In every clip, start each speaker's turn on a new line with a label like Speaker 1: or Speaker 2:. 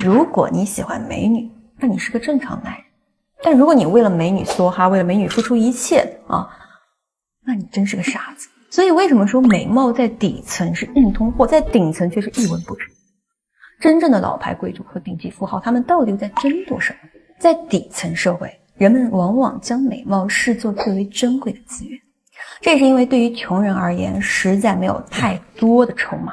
Speaker 1: 如果你喜欢美女，那你是个正常男人。但如果你为了美女梭哈，为了美女付出一切啊，那你真是个傻子。所以为什么说美貌在底层是硬通货，在顶层却是一文不值？真正的老牌贵族和顶级富豪，他们到底在争夺什么？在底层社会，人们往往将美貌视作最为珍贵的资源。这也是因为对于穷人而言，实在没有太多的筹码。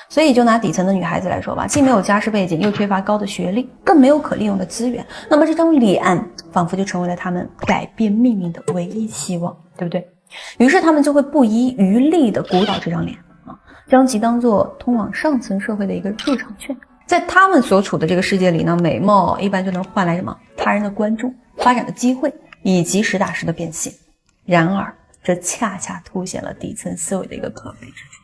Speaker 1: 所以就拿底层的女孩子来说吧，既没有家世背景，又缺乏高的学历，更没有可利用的资源，那么这张脸仿佛就成为了他们改变命运的唯一希望，对不对？于是他们就会不遗余力地鼓捣这张脸啊，将其当作通往上层社会的一个入场券。在他们所处的这个世界里呢，美貌一般就能换来什么？他人的关注、发展的机会以及实打实的变现。然而这恰恰凸显了底层思维的一个可悲之处。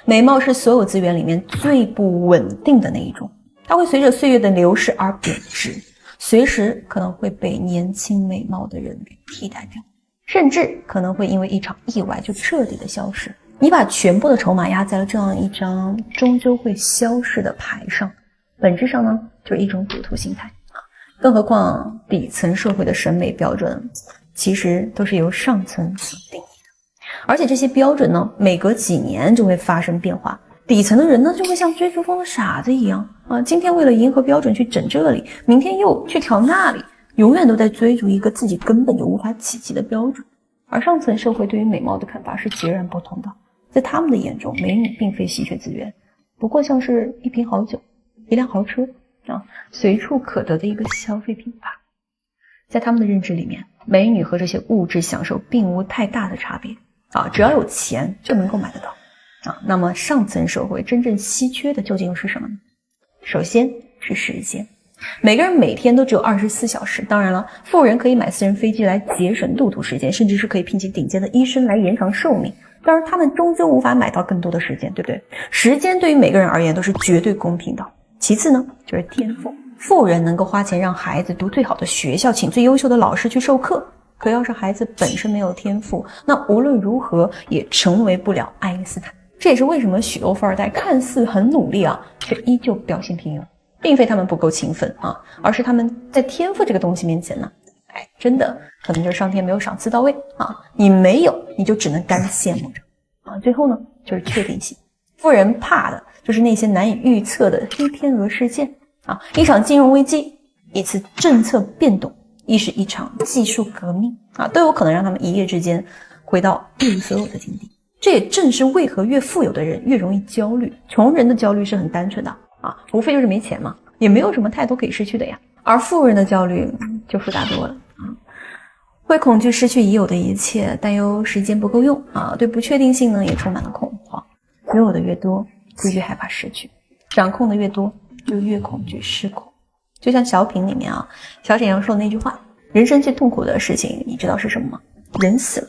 Speaker 1: 美貌是所有资源里面最不稳定的那一种，它会随着岁月的流逝而贬值，随时可能会被年轻美貌的人给替代掉，甚至可能会因为一场意外就彻底的消失。你把全部的筹码压在了这样一张终究会消逝的牌上，本质上呢就是一种赌徒心态啊。更何况底层社会的审美标准其实都是由上层所定义的，而且这些标准呢每隔几年就会发生变化，底层的人呢就会像追逐风的傻子一样啊，今天为了迎合标准去整这里，明天又去调那里，永远都在追逐一个自己根本就无法企及的标准。而上层社会对于美貌的看法是截然不同的，在他们的眼中，美女并非稀缺资源，不过像是一瓶好酒、一辆豪车啊，随处可得的一个消费品吧。在他们的认知里面，美女和这些物质享受并无太大的差别啊，只要有钱就能够买得到啊。那么上层社会真正稀缺的究竟又是什么呢？首先是时间。每个人每天都只有24小时，当然了，富人可以买私人飞机来节省路途时间，甚至是可以聘请顶尖的医生来延长寿命。当然他们终究无法买到更多的时间，对不对？时间对于每个人而言都是绝对公平的。其次呢，就是天赋。富人能够花钱让孩子读最好的学校，请最优秀的老师去授课，可要是孩子本身没有天赋，那无论如何也成为不了爱因斯坦。这也是为什么许多富二代看似很努力啊，却依旧表现平庸，并非他们不够勤奋啊，而是他们在天赋这个东西面前呢，真的可能就是上天没有赏赐到位啊，你没有你就只能干羡慕着啊。最后呢，就是确定性。富人怕的就是那些难以预测的黑天鹅事件啊，一场金融危机，一次政策变动，亦是一场技术革命啊，都有可能让他们一夜之间回到一无所有的境地。这也正是为何越富有的人越容易焦虑，穷人的焦虑是很单纯的啊，无非就是没钱嘛，也没有什么太多可以失去的呀。而富人的焦虑就复杂多了啊，会恐惧失去已有的一切，担忧时间不够用啊，对不确定性呢也充满了恐慌。拥有的越多，就越害怕失去；掌控的越多，就越恐惧失控。就像小品里面啊，小沈阳说的那句话：人生最痛苦的事情，你知道是什么吗？人死了，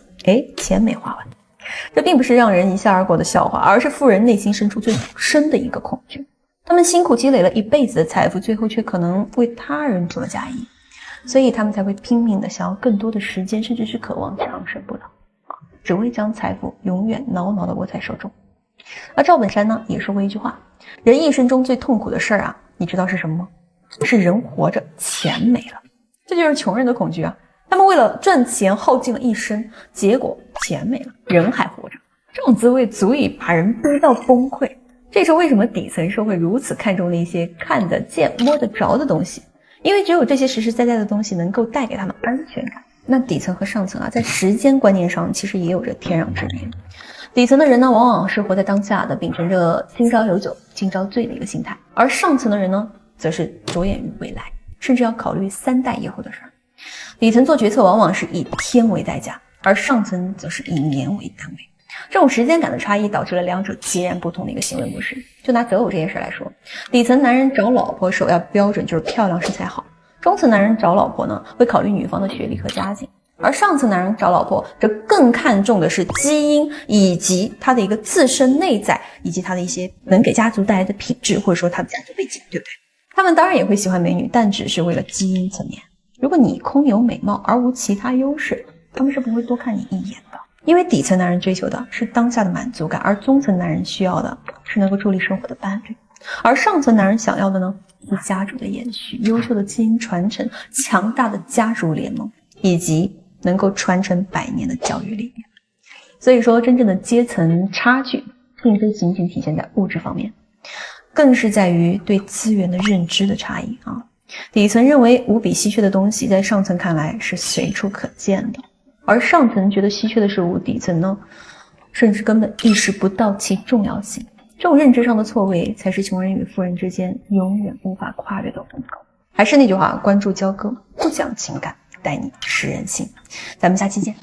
Speaker 1: 钱没花完。这并不是让人一笑而过的笑话，而是富人内心深处最深的一个恐惧。他们辛苦积累了一辈子的财富，最后却可能为他人做了嫁衣，所以他们才会拼命的想要更多的时间，甚至是渴望长生不老只为将财富永远牢牢的握在手中。而赵本山呢也说过一句话：人一生中最痛苦的事儿啊，你知道是什么吗？是人活着钱没了。这就是穷人的恐惧啊，他们为了赚钱耗尽了一生，结果钱没了，人还活着，这种滋味足以把人逼到崩溃。这是为什么底层社会如此看重那些看得见摸得着的东西，因为只有这些实实在在的东西能够带给他们安全感。那底层和上层啊，在时间观念上其实也有着天壤之别。底层的人呢，往往是活在当下的，秉承着今朝有酒今朝醉的一个心态，而上层的人呢，则是着眼于未来，甚至要考虑3代以后的事儿。底层做决策往往是以天为代价，而上层则是以年为单位。这种时间感的差异导致了两者截然不同的一个行为模式。就拿择偶这件事来说，底层男人找老婆首要标准就是漂亮身材好，中层男人找老婆呢会考虑女方的学历和家境，而上层男人找老婆则更看重的是基因以及他的一个自身内在，以及他的一些能给家族带来的品质，或者说他的家族背景，对不对？他们当然也会喜欢美女，但只是为了基因层面。如果你空有美貌而无其他优势，他们是不会多看你一眼的。因为底层男人追求的是当下的满足感，而中层男人需要的是能够助力生活的伴侣，而上层男人想要的呢，是家族的延续、优秀的基因传承、强大的家族联盟，以及能够传承100年的教育理念。所以说，真正的阶层差距并非仅仅体现在物质方面，更是在于对资源的认知的差异啊。底层认为无比稀缺的东西，在上层看来是随处可见的，而上层觉得稀缺的事物，底层呢，甚至根本意识不到其重要性。这种认知上的错位，才是穷人与富人之间永远无法跨越的鸿沟。还是那句话，关注交割，不讲情感，带你识人性。咱们下期见。